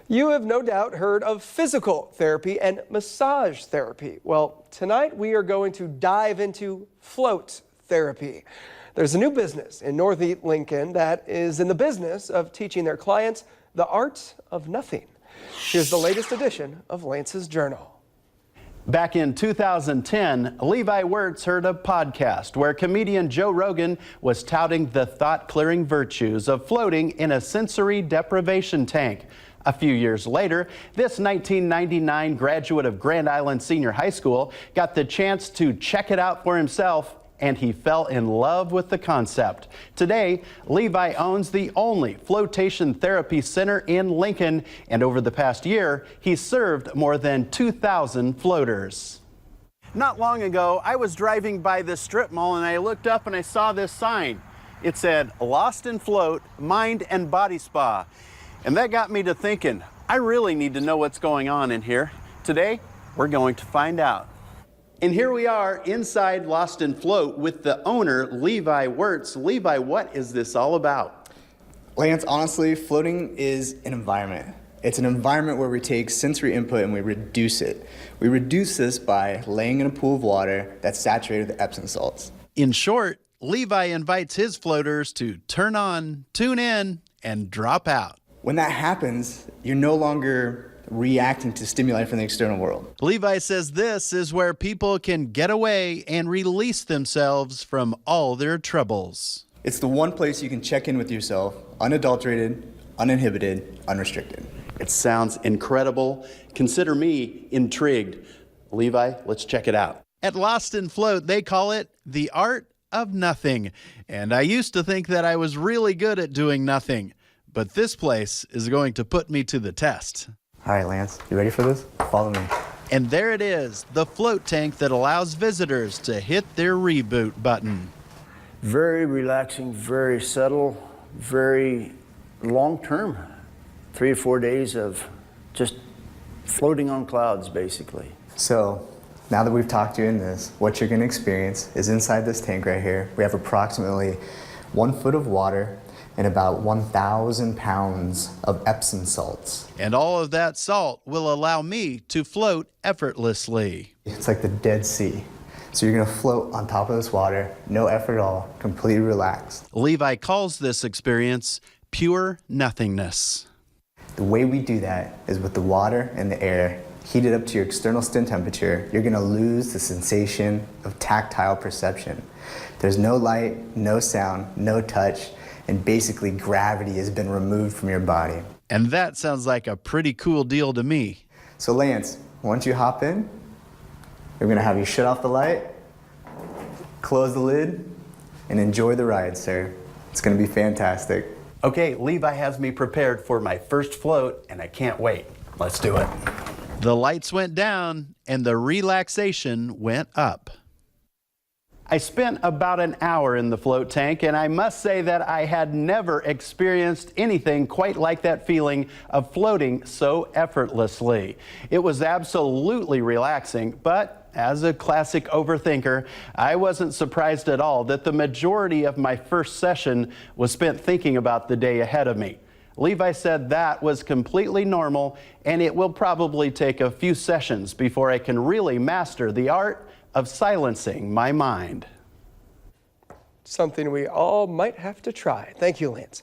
You have no doubt heard of physical therapy and massage therapy. Well, tonight we are going to dive into float therapy. There's a new business in North Lincoln that is in the business of teaching their clients the art of nothing. Here's the latest edition of Lance's Journal. Back in 2010, Levi Wirtz heard a podcast where comedian Joe Rogan was touting the thought-clearing virtues of floating in a sensory deprivation tank. A few years later, this 1999 graduate of Grand Island Senior High School got the chance to check it out for himself, and he fell in love with the concept. Today, Levi owns the only flotation therapy center in Lincoln, and over the past year, he's served more than 2,000 floaters. Not long ago, I was driving by this strip mall and I looked up and I saw this sign. It said, "Lost and Float, Mind and Body Spa." And that got me to thinking, I really need to know what's going on in here. Today, we're going to find out. And here we are inside Lost and Float with the owner, Levi Wirtz. Levi, what is this all about? Lance, honestly, floating is an environment. It's an environment where we take sensory input and we reduce it. We reduce this by laying in a pool of water that's saturated with Epsom salts. In short, Levi invites his floaters to turn on, tune in, and drop out. When that happens, you're no longer reacting to stimuli from the external world. Levi says this is where people can get away and release themselves from all their troubles. It's the one place you can check in with yourself, unadulterated, uninhibited, unrestricted. It sounds incredible. Consider me intrigued. Levi, let's check it out. At Lost and Float, they call it the art of nothing. And I used to think that I was really good at doing nothing. But this place is going to put me to the test. All right, Lance, you ready for this? Follow me. And there it is, the float tank that allows visitors to hit their reboot button. Very relaxing, very subtle, very long-term. 3 to 4 days of just floating on clouds, basically. So, now that we've talked you in this, what you're going to experience is inside this tank right here, we have approximately 1 foot of water and about 1,000 pounds of Epsom salts. And all of that salt will allow me to float effortlessly. It's like the Dead Sea. So you're gonna float on top of this water, no effort at all, completely relaxed. Levi calls this experience pure nothingness. The way we do that is with the water and the air heated up to your external skin temperature. You're gonna lose the sensation of tactile perception. There's no light, no sound, no touch, and basically gravity has been removed from your body. And that sounds like a pretty cool deal to me. So Lance, once you hop in, we're gonna have you shut off the light, close the lid, and enjoy the ride, sir. It's gonna be fantastic. Okay, Levi has me prepared for my first float, and I can't wait. Let's do it. The lights went down, and the relaxation went up. I spent about an hour in the float tank, and I must say that I had never experienced anything quite like that feeling of floating so effortlessly. It was absolutely relaxing, but as a classic overthinker, I wasn't surprised at all that the majority of my first session was spent thinking about the day ahead of me. Levi said that was completely normal, and it will probably take a few sessions before I can really master the art of silencing my mind. Something we all might have to try. Thank you, Lance.